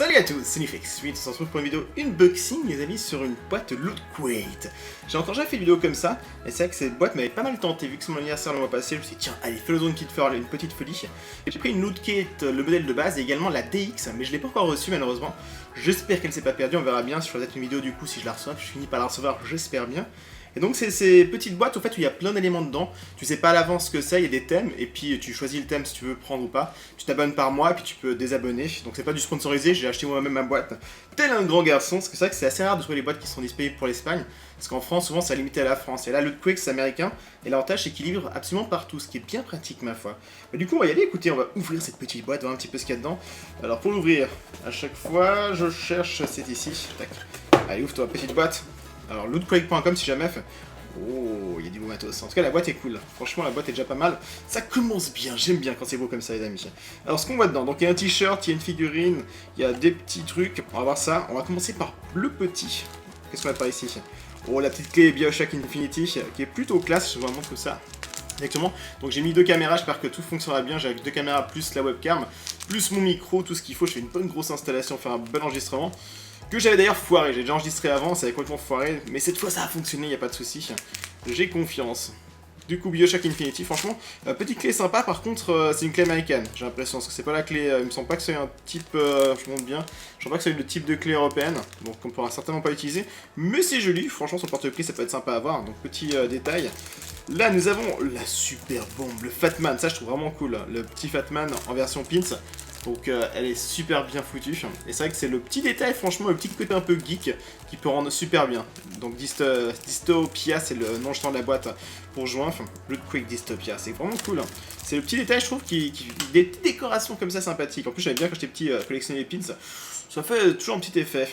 Salut à tous, c'est Nifix. On se retrouve pour une vidéo unboxing, les amis, sur une boîte Loot Crate. J'ai encore jamais fait une vidéo comme ça, et c'est vrai que cette boîte m'avait pas mal tenté, vu que c'est mon anniversaire le mois passé. Je me suis dit, tiens, allez, fais-le une petite folie. J'ai pris une Loot Crate, le modèle de base, et également la DX, mais je l'ai pas encore reçue malheureusement. J'espère qu'elle s'est pas perdue, on verra bien. Si je ferai peut-être une vidéo du coup, si je la reçois, je finis par la recevoir, j'espère bien. Et donc c'est ces petites boîtes au fait où il y a plein d'éléments dedans, tu sais pas à l'avance ce que c'est, il y a des thèmes, et puis tu choisis le thème si tu veux prendre ou pas, tu t'abonnes par mois, et puis tu peux désabonner, donc c'est pas du sponsorisé, j'ai acheté moi-même ma boîte, tel un grand garçon, parce que c'est vrai que c'est assez rare de trouver les boîtes qui sont disponibles pour l'Espagne, parce qu'en France souvent c'est limité à la France, et là Loot Crate c'est américain, et l'avantage c'est qu'il livre absolument partout, ce qui est bien pratique ma foi. Mais du coup on va y aller, écoutez, on va ouvrir cette petite boîte, voir un petit peu ce qu'il y a dedans. Alors pour l'ouvrir, à chaque fois je cherche, c'est ici, tac, allez ouvre-toi, petite boîte. Alors lootcrate.com si jamais. Oh, il y a du beau matos. En tout cas, la boîte est cool. Franchement, la boîte est déjà pas mal. Ça commence bien. J'aime bien quand c'est beau comme ça, les amis. Alors, ce qu'on voit dedans, donc il y a un t-shirt, il y a une figurine, il y a des petits trucs. On va voir ça. On va commencer par le petit. Qu'est-ce qu'on a par ici? Oh, la petite clé BioShock Infinity, qui est plutôt classe. Je vous montre ça. Exactement. Donc j'ai mis deux caméras, j'espère que tout fonctionnera bien. J'ai avec deux caméras plus la webcam, plus mon micro, tout ce qu'il faut. Je fais une bonne grosse installation, faire un bon enregistrement. Que j'avais d'ailleurs foiré, j'ai déjà enregistré avant, ça avait complètement foiré, mais cette fois ça a fonctionné, y a pas de souci. J'ai confiance. Du coup, BioShock Infinity, franchement, petite clé sympa, par contre, c'est une clé américaine, j'ai l'impression, parce que c'est pas la clé, il me semble pas que c'est un type, je montre bien, je pense pas que c'est le type de clé européenne, donc on pourra certainement pas utiliser, mais c'est joli, franchement, son porte-clés, ça peut être sympa à voir, donc petit détail. Là, nous avons la super bombe, le Fatman, ça je trouve vraiment cool, le petit Fatman en version pins. Donc elle est super bien foutue, et c'est vrai que c'est le petit détail, franchement, le petit côté un peu geek qui peut rendre super bien. Donc Dystopia, c'est le nom jetant de la boîte pour juin, Loot Crate Dystopia, c'est vraiment cool. C'est le petit détail, je trouve, des petites décorations comme ça sympathiques. En plus, j'aimais bien quand j'étais petit collectionner les pins, ça fait toujours un petit effet.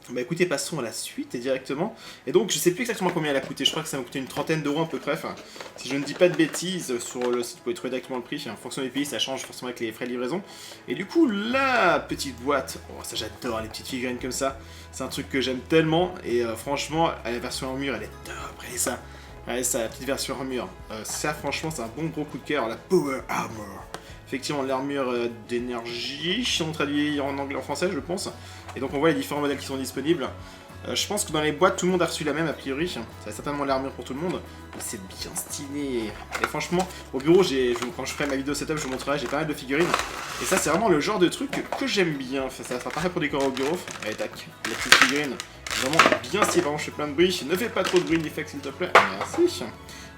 Bah écoutez, passons à la suite et directement. Et donc je sais plus exactement combien elle a coûté, je crois que ça m'a coûté une trentaine d'euros à peu près. Enfin, si je ne dis pas de bêtises, sur le site vous pouvez trouver directement le prix. En fonction des pays ça change forcément avec les frais de livraison. Et du coup la petite boîte, oh ça j'adore les petites figurines comme ça. C'est un truc que j'aime tellement et franchement la version armure elle est top. Regardez ça, la petite version armure. Ça franchement c'est un bon gros coup de cœur, la Power Armor. Effectivement, l'armure d'énergie, si on traduit en anglais, en français, je pense. Et donc on voit les différents modèles qui sont disponibles. Je pense que dans les boîtes, tout le monde a reçu la même, a priori. C'est certainement l'armure pour tout le monde. Mais c'est bien stylé. Et franchement, au bureau, quand je ferai ma vidéo setup, je vous montrerai, j'ai pas mal de figurines. Et ça, c'est vraiment le genre de truc que j'aime bien. Enfin, ça sera parfait pour décorer au bureau. Allez, tac, la petite figurine. Vraiment bien stylé. Pardon, je fais plein de bruit. Ne fais pas trop de bruit, Nifix, s'il te plaît. Merci.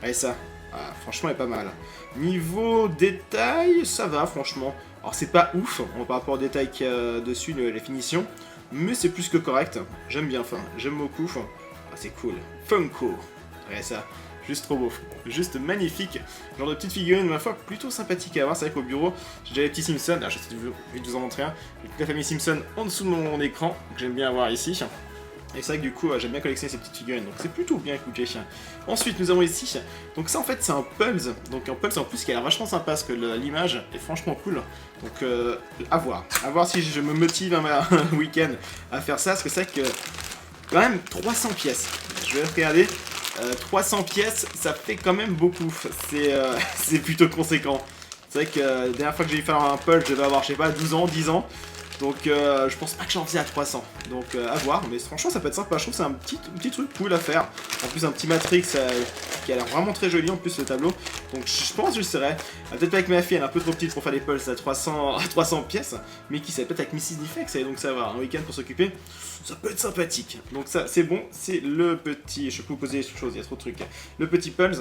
Allez, ça. Ah, franchement, elle est pas mal. Niveau détail, ça va, franchement. Alors, c'est pas ouf, par rapport au détail qu'il y a dessus, les finitions, mais c'est plus que correct. J'aime bien, enfin, j'aime beaucoup. Ah, c'est cool. Funko. Ouais, ça, juste trop beau. Juste magnifique. Genre de petite figurine, ma foi, plutôt sympathique à voir. C'est vrai qu'au bureau, j'ai déjà les petits Simpsons. Alors, j'essaie de vous en montrer un. J'ai toute la famille Simpson en dessous de mon écran, que j'aime bien avoir ici. Et c'est vrai que du coup, j'aime bien collectionner ces petites figurines, donc c'est plutôt bien écouté. Ensuite, nous avons ici, donc ça en fait c'est un Pulse, donc un Pulse en plus qui a l'air vachement sympa, parce que l'image est franchement cool. Donc à voir si je me motive un week-end à faire ça, parce que c'est vrai que quand même 300 pièces, je vais regarder, 300 pièces, ça fait quand même beaucoup, c'est plutôt conséquent. C'est vrai que la dernière fois que j'ai dû faire un Pulse, je devais avoir, je sais pas, 12 ans, 10 ans. Donc je pense pas que j'en faisais à 300, donc à voir, mais franchement ça peut être sympa, je trouve que c'est un petit truc cool à faire. En plus un petit Matrix qui a l'air vraiment très joli en plus le tableau, donc je pense que je serais, peut-être pas avec ma fille, elle est un peu trop petite pour faire les pulses à 300 pièces, mais qui sait peut-être avec Mrs. Nifix, et donc ça va, un week-end pour s'occuper, ça peut être sympathique. Donc ça c'est bon, c'est le petit, je peux vous poser des choses, il y a trop de trucs, le petit Pulse.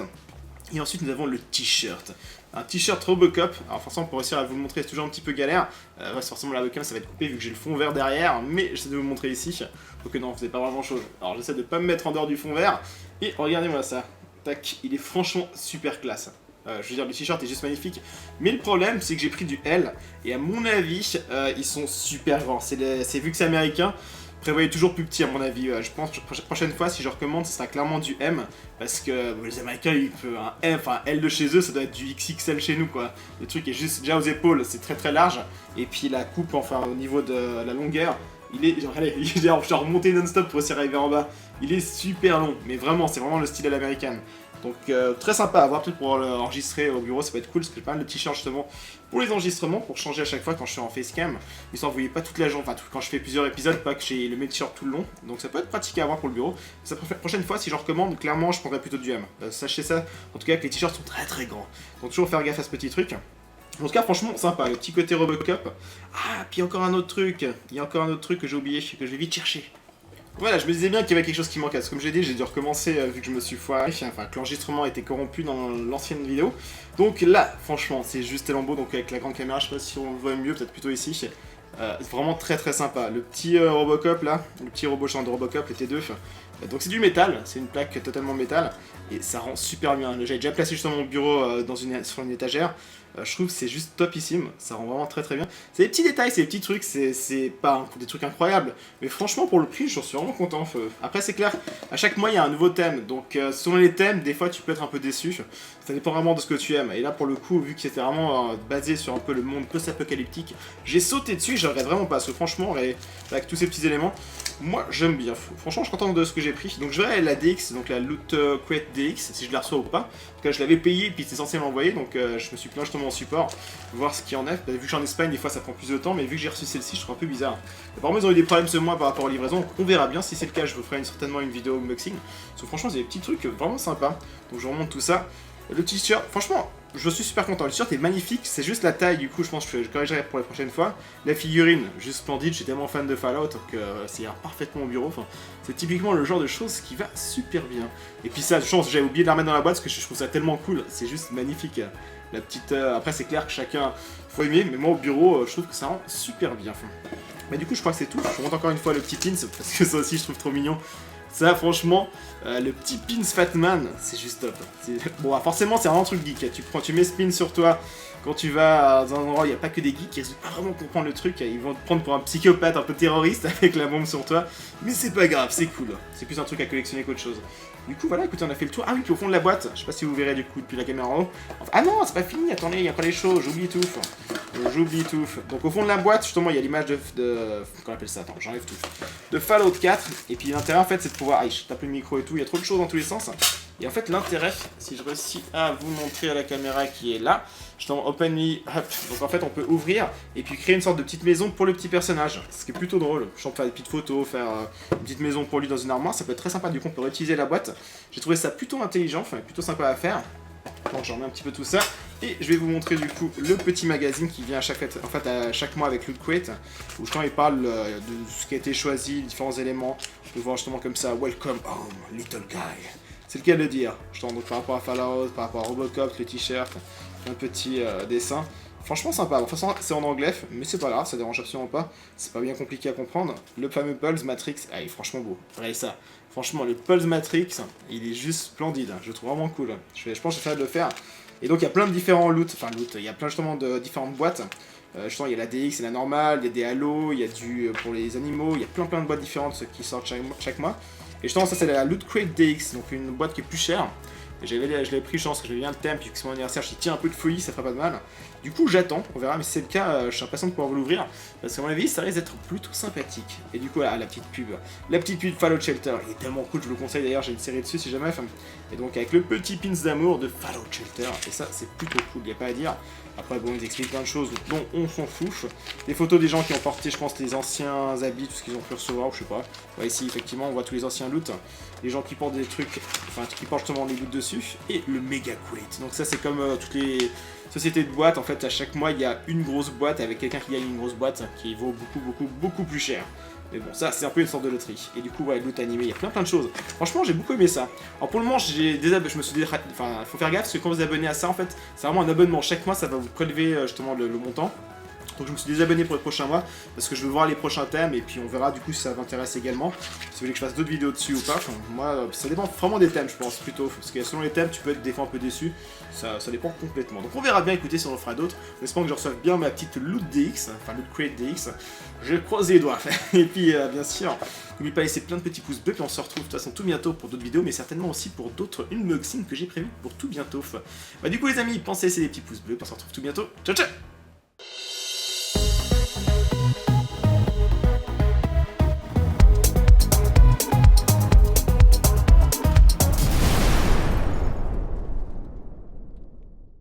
Et ensuite nous avons le t-shirt. Un t-shirt Robocop. Alors forcément pour réussir à vous le montrer c'est toujours un petit peu galère. Ouais, forcément la webcam ça va être coupé vu que j'ai le fond vert derrière. Mais j'essaie de vous le montrer ici. Donc non, vous n'avez pas vraiment chose. Alors j'essaie de pas me mettre en dehors du fond vert. Et regardez-moi ça. Tac, il est franchement super classe. Je veux dire le t-shirt est juste magnifique. Mais le problème c'est que j'ai pris du L. Et à mon avis ils sont super grands. C'est vu que c'est américain. Prévoyez toujours plus petit à mon avis, je pense que la prochaine fois si je recommande ce sera clairement du M, parce que les américains ils peuvent un M, enfin L de chez eux ça doit être du XXL chez nous quoi. Le truc est juste déjà aux épaules, c'est très large, et puis la coupe enfin au niveau de la longueur, il est genre allez, je dois remonter non-stop pour essayer d'arriver en bas. Il est super long, mais vraiment c'est vraiment le style à l'américaine. Donc très sympa à voir, peut-être pour enregistrer au bureau, ça peut être cool, parce que j'ai pas mal de t-shirts justement pour les enregistrements, pour changer à chaque fois quand je suis en facecam. Histoire que vous voyez pas toute la journée, enfin quand je fais plusieurs épisodes, pas que j'ai le même t-shirt tout le long. Donc ça peut être pratique à avoir pour le bureau. La prochaine fois, si j'en recommande, clairement je prendrai plutôt du M. Sachez ça, en tout cas que les t-shirts sont très très grands. Donc toujours faire gaffe à ce petit truc. En tout cas, franchement, sympa, le petit côté Robocop. Ah, puis encore un autre truc. Il y a encore un autre truc que j'ai oublié, que je vais vite chercher. Voilà, je me disais bien qu'il y avait quelque chose qui manquait. Parce que comme j'ai dit, j'ai dû recommencer vu que je me suis foiré. Enfin, que l'enregistrement était corrompu dans l'ancienne vidéo. Donc là, franchement, c'est juste tellement beau. Donc avec la grande caméra, je sais pas si on le voit mieux, peut-être plutôt ici. C'est vraiment très très sympa. Le petit Robocop là, le petit robot géant de Robocop, le T2. Donc c'est du métal, c'est une plaque totalement métal. Et ça rend super bien. J'avais déjà placé justement mon bureau sur une étagère. Je trouve que c'est juste topissime, ça rend vraiment très très bien. C'est des petits détails, c'est des petits trucs, c'est pas des trucs incroyables. Mais franchement pour le prix, j'en suis vraiment content. Après c'est clair, à chaque mois il y a un nouveau thème. Donc selon les thèmes, des fois tu peux être un peu déçu. Ça dépend vraiment de ce que tu aimes. Et là pour le coup, vu que c'était vraiment basé sur un peu le monde post-apocalyptique, j'ai sauté dessus, je regrette vraiment pas. Parce que franchement, avec tous ces petits éléments, moi j'aime bien. Franchement je suis content de ce que j'ai pris. Donc je verrai la DX, donc la Loot Crate DX, si je la reçois ou pas. En tout cas je l'avais payé, puis c'est censé m'envoyer. Donc je me suis plaint justement en support, voir ce qu'il y en a. Vu que je suis en Espagne, des fois ça prend plus de temps, mais vu que j'ai reçu celle-ci, je trouve un peu bizarre. Apparemment ils ont eu des problèmes ce mois par rapport aux livraisons, donc on verra bien. Si c'est le cas, je vous ferai certainement une vidéo unboxing. Parce que franchement, c'est des petits trucs vraiment sympas. Donc je vous remonte tout ça. Le t-shirt, franchement, je suis super content. Le t-shirt est magnifique, c'est juste la taille, du coup, je pense que je corrigerai pour la prochaine fois. La figurine, juste splendide, je suis tellement fan de Fallout, donc ça ira parfaitement au bureau. Enfin, c'est typiquement le genre de choses qui va super bien. Et puis ça, je pense que j'avais oublié de la remettre dans la boîte parce que je trouve ça tellement cool, c'est juste magnifique. La petite. Après, c'est clair que chacun faut aimer, mais moi au bureau, je trouve que ça rend super bien. Mais du coup, je crois que c'est tout. Je vous montre encore une fois le petit pins parce que ça aussi, je trouve trop mignon. Ça, franchement, le petit pins Fatman, c'est juste top. Bon, forcément, c'est vraiment un truc geek. Tu mets ce pin sur toi quand tu vas dans un endroit où il n'y a pas que des geeks, ils ne pas vraiment comprendre le truc. Ils vont te prendre pour un psychopathe un peu terroriste avec la bombe sur toi. Mais c'est pas grave, c'est cool. C'est plus un truc à collectionner qu'autre chose. Du coup, voilà, écoutez, on a fait le tour. Ah oui, puis au fond de la boîte, je sais pas si vous verrez du coup depuis la caméra en haut. Enfin, ah non, c'est pas fini, attendez, il y a encore les choses, j'oublie tout. J'oublie tout. Donc au fond de la boîte, justement, il y a l'image de... Comment on appelle ça? Attends, j'enlève tout. De Fallout 4. Et puis l'intérêt, en fait, c'est de pouvoir... Ah, je tape le micro et tout, il y a trop de choses dans tous les sens. Et en fait, l'intérêt, si je réussis à vous montrer à la caméra qui est là, justement, open me up. Donc en fait, on peut ouvrir et puis créer une sorte de petite maison pour le petit personnage. Ce qui est plutôt drôle. Je faire des petites photos, faire une petite maison pour lui dans une armoire, ça peut être très sympa. Du coup, on peut réutiliser la boîte. J'ai trouvé ça plutôt intelligent, enfin plutôt sympa à faire. Donc j'en mets un petit peu tout ça. Et je vais vous montrer du coup le petit magazine qui vient à chaque mois avec Loot Crate, où justement il parle de ce qui a été choisi, différents éléments. Je peux voir justement comme ça, Welcome home, little guy. C'est le cas de le dire. Donc par rapport à Fallout, par rapport à Robocop, le t-shirt, un petit dessin. Franchement sympa. De toute façon c'est en anglais, mais c'est pas grave, ça dérange absolument pas. C'est pas bien compliqué à comprendre. Le fameux Pulse Matrix, ah, il est franchement beau. Regardez ça. Franchement, le Pulse Matrix, il est juste splendide. Je le trouve vraiment cool. Je pense que j'essaierai de le faire. Et donc il y a plein de différents loot, il y a plein justement de différentes boîtes. Justement, il y a la DX et la normale, il y a des halos, il y a du pour les animaux, il y a plein de boîtes différentes qui sortent chaque mois. Et justement, ça c'est la Loot Crate DX, donc une boîte qui est plus chère. Et je l'ai pris, je pense que j'avais bien le thème, puis que c'est mon anniversaire, je dis tiens un peu de folie, ça fera pas de mal. Du coup, j'attends, on verra, mais si c'est le cas, je suis impatient de pouvoir vous l'ouvrir, parce qu'à mon avis, ça risque d'être plutôt sympathique. Et du coup, là, la petite pub Fallout Shelter, il est tellement cool, je vous le conseille d'ailleurs, j'ai une série dessus si jamais. Et donc, avec le petit pins d'amour de Fallout Shelter, et ça, c'est plutôt cool, il n'y a pas à dire. Après, bon, ils expliquent plein de choses dont on s'en fout. Des photos des gens qui ont porté, je pense, les anciens habits, tout ce qu'ils ont pu recevoir, ou je sais pas. Ouais, ici, effectivement, on voit tous les anciens loots. Les gens qui portent des trucs, enfin, qui portent justement des loots dessus. Et le Mega Crate. Donc ça, c'est comme toutes les sociétés de boîtes. En fait, à chaque mois, il y a une grosse boîte avec quelqu'un qui gagne une grosse boîte qui vaut beaucoup plus cher. Mais bon, ça, c'est un peu une sorte de loterie. Et du coup, ouais, loot animé, il y a plein de choses. Franchement, j'ai beaucoup aimé ça. Alors pour le moment, je me suis enfin, faut faire gaffe parce que quand vous abonnez à ça, en fait, c'est vraiment un abonnement. Chaque mois, ça va vous prélever justement le montant. Donc je me suis désabonné pour les prochains mois parce que je veux voir les prochains thèmes et puis on verra du coup si ça m'intéresse également. Si vous voulez que je fasse d'autres vidéos dessus ou pas. Enfin, moi, ça dépend vraiment des thèmes, je pense plutôt. Parce que selon les thèmes, tu peux être des fois un peu déçu. Ça dépend complètement. Donc on verra bien, écoutez, si on en fera d'autres. J'espère que je reçoive bien ma petite Loot DX, enfin Loot Crate DX. Je croise les doigts. Et puis bien sûr, n'oubliez pas de laisser plein de petits pouces bleus. Puis on se retrouve de toute façon tout bientôt pour d'autres vidéos, mais certainement aussi pour d'autres unboxings que j'ai prévus pour tout bientôt. Bah du coup les amis, pensez à laisser des petits pouces bleus. Puis on se retrouve tout bientôt. Ciao ciao.